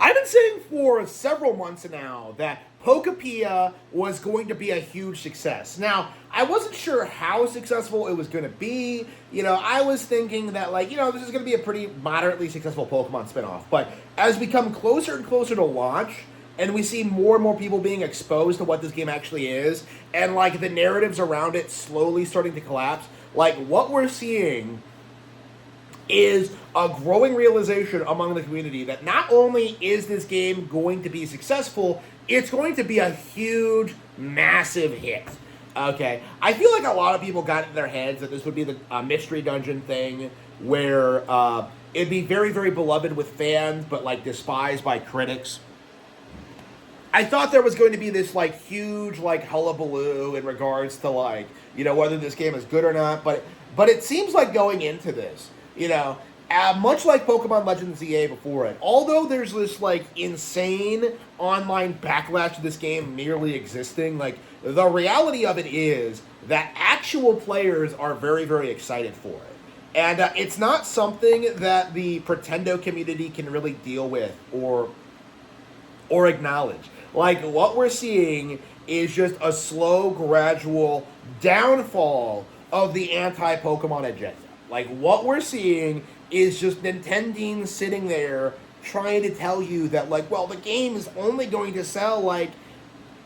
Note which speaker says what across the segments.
Speaker 1: I've been saying for several months now that Pokopia was going to be a huge success. Now, I wasn't sure how successful it was going to be. I was thinking that, this is going to be a pretty moderately successful Pokemon spinoff. But as we come closer and closer to launch, and we see more and more people being exposed to what this game actually is, and, the narratives around it slowly starting to collapse, what we're seeing is a growing realization among the community that not only is this game going to be successful, it's going to be a huge, massive hit. Okay, I feel like a lot of people got in their heads that this would be the mystery dungeon thing, where it'd be very, very beloved with fans, but despised by critics. I thought there was going to be this huge hullabaloo in regards to whether this game is good or not, but it seems like going into this, much like Pokemon Legends ZA before it, although there's this insane online backlash to this game merely existing, the reality of it is that actual players are very, very excited for it. And it's not something that the Pretendo community can really deal with or acknowledge. What we're seeing is just a slow, gradual downfall of the anti-Pokemon agenda. What we're seeing is just Nintendo sitting there trying to tell you that, the game is only going to sell,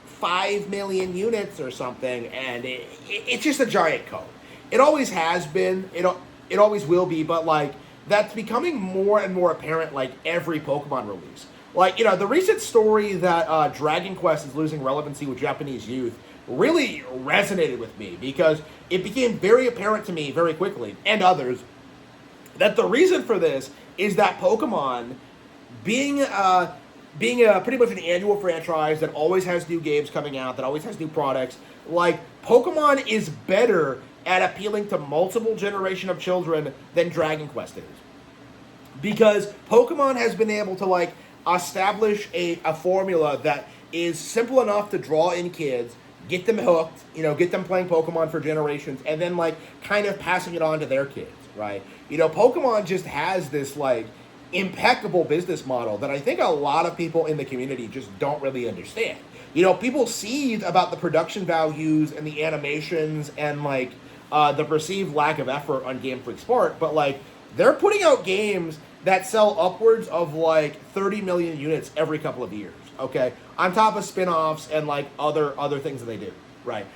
Speaker 1: 5 million units or something, and it's just a giant code. It always has been, it always will be, but, that's becoming more and more apparent, every Pokemon release. The recent story that Dragon Quest is losing relevancy with Japanese youth really resonated with me, because it became very apparent to me very quickly, and others, that the reason for this is that Pokemon, being a pretty much an annual franchise that always has new games coming out, that always has new products, Pokemon is better at appealing to multiple generation of children than Dragon Quest is. Because Pokemon has been able to, establish a formula that is simple enough to draw in kids, get them hooked, get them playing Pokemon for generations, and then, kind of passing it on to their kids, right? Pokemon just has this, impeccable business model that I think a lot of people in the community just don't really understand. People seethe about the production values and the animations and, the perceived lack of effort on Game Freak's part, but, they're putting out games that sell upwards of 30 million units every couple of years, okay? On top of spin-offs and other things that they do, right?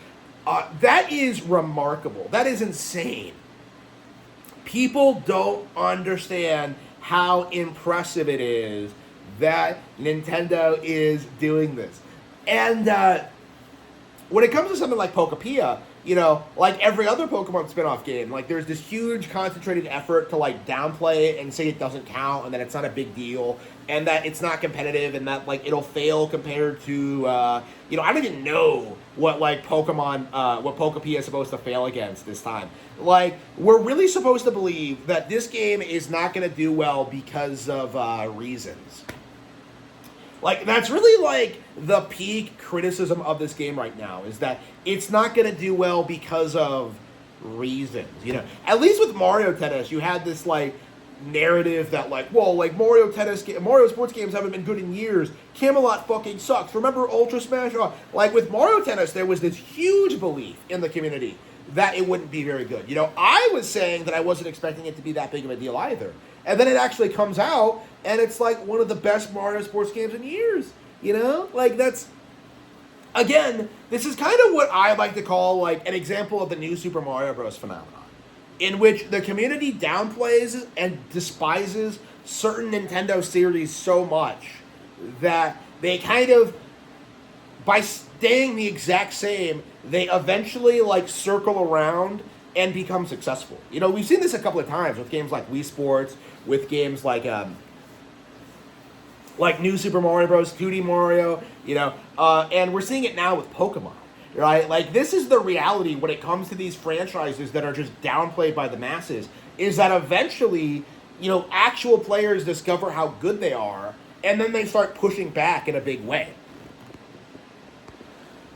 Speaker 1: That is remarkable. That is insane. People don't understand how impressive it is that Nintendo is doing this. And when it comes to something like Pokopia, like every other Pokemon spin-off game, there's this huge concentrated effort to downplay it and say it doesn't count and that it's not a big deal and that it's not competitive and that it'll fail compared to I don't even know what Pokemon what Pokopia is supposed to fail against this time. We're really supposed to believe that this game is not going to do well because of reasons. That's really the peak criticism of this game right now, is that it's not going to do well because of reasons. At least with Mario Tennis, you had this narrative that Mario sports games haven't been good in years. Camelot fucking sucks. Remember Ultra Smash? With Mario Tennis, there was this huge belief in the community that it wouldn't be very good. I was saying that I wasn't expecting it to be that big of a deal either. And then it actually comes out, and it's one of the best Mario sports games in years. That's... Again, this is kind of what I like to call, an example of the new Super Mario Bros. Phenomenon, in which the community downplays and despises certain Nintendo series so much that they kind of, by staying the exact same, they eventually, circle around and become successful. We've seen this a couple of times with games like Wii Sports, with games like New Super Mario Bros., 2D Mario, and we're seeing it now with Pokemon, right? This is the reality when it comes to these franchises that are just downplayed by the masses, is that eventually, actual players discover how good they are, and then they start pushing back in a big way.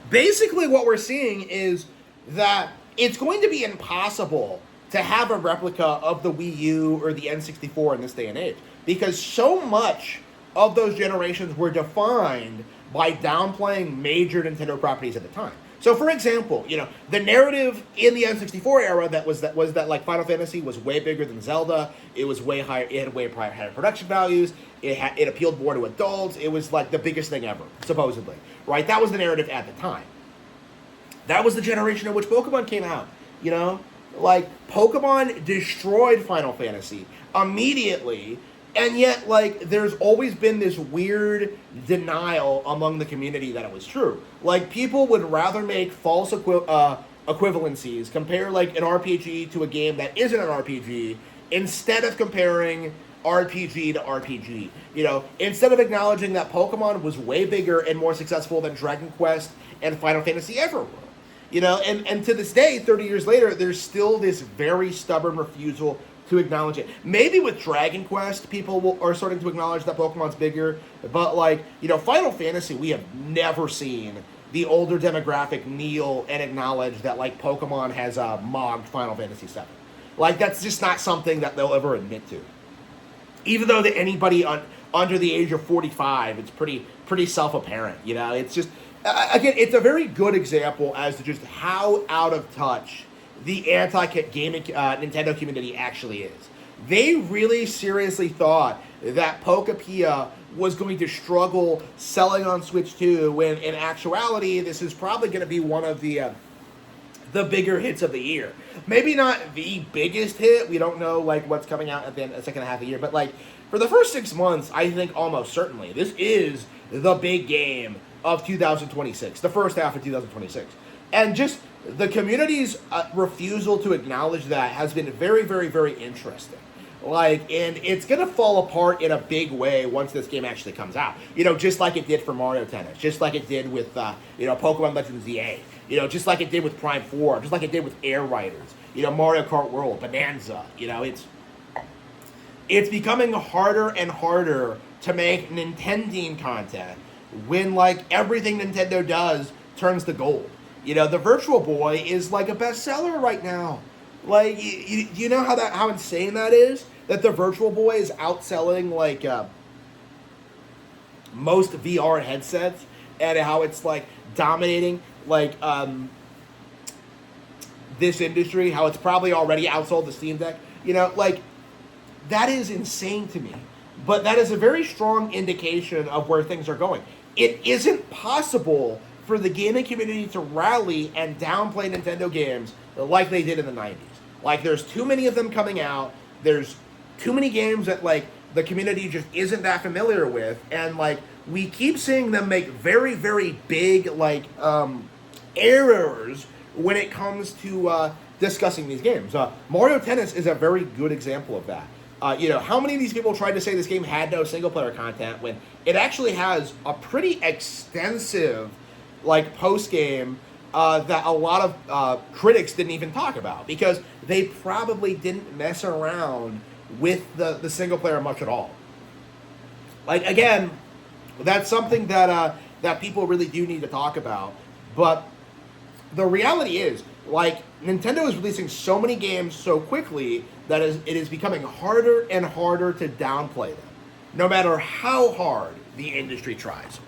Speaker 1: Basically, what we're seeing is that it's going to be impossible to have a replica of the Wii U or the N64 in this day and age, because so much of those generations were defined by downplaying major Nintendo properties at the time. So, for example, the narrative in the N64 era that like Final Fantasy was way bigger than Zelda. It was way higher. It had way higher production values. It appealed more to adults. It was like the biggest thing ever, supposedly. Right? That was the narrative at the time. That was the generation in which Pokemon came out. Like Pokemon destroyed Final Fantasy immediately. And yet, like, there's always been this weird denial among the community that it was true. Like, people would rather make false equivalencies, compare, like, an RPG to a game that isn't an RPG, instead of comparing RPG to RPG. Instead of acknowledging that Pokemon was way bigger and more successful than Dragon Quest and Final Fantasy ever were. And to this day, 30 years later, there's still this very stubborn refusal to acknowledge it. Maybe with Dragon Quest, people are starting to acknowledge that Pokemon's bigger, but like, Final Fantasy, we have never seen the older demographic kneel and acknowledge that like Pokemon has mogged Final Fantasy VII. Like, that's just not something that they'll ever admit to. Even though that anybody under the age of 45, it's pretty self-apparent. It's just again, it's a very good example as to just how out of touch the anti-gaming Nintendo community actually is. They really seriously thought that Pokopia was going to struggle selling on Switch 2, when in actuality, this is probably going to be one of the bigger hits of the year. Maybe not the biggest hit. We don't know like what's coming out at the second half of the year, but like for the first 6 months, I think almost certainly this is the big game of 2026, the first half of 2026, and just the community's refusal to acknowledge that has been very, very, very interesting. Like, and it's going to fall apart in a big way once this game actually comes out. Just like it did for Mario Tennis, just like it did with, Pokemon Legends ZA, just like it did with Prime 4, just like it did with Air Riders, Mario Kart World, Bonanza, it's becoming harder and harder to make Nintendine content when, like, everything Nintendo does turns to gold. The Virtual Boy is like a bestseller right now. Like, you know how insane that is? That the Virtual Boy is outselling like most VR headsets, and how it's like dominating like this industry. How it's probably already outsold the Steam Deck. Like, that is insane to me. But that is a very strong indication of where things are going. It isn't possible for the gaming community to rally and downplay Nintendo games like they did in the 90s. Like, there's too many of them coming out. There's too many games that, like, the community just isn't that familiar with. And, like, we keep seeing them make very, very big, like, errors when it comes to discussing these games. Mario Tennis is a very good example of that. How many of these people tried to say this game had no single-player content when it actually has a pretty extensive like post-game that a lot of critics didn't even talk about, because they probably didn't mess around with the single player much at all. Like, again, that's something that people really do need to talk about. But the reality is, like, Nintendo is releasing so many games so quickly that it is becoming harder and harder to downplay them, no matter how hard the industry tries.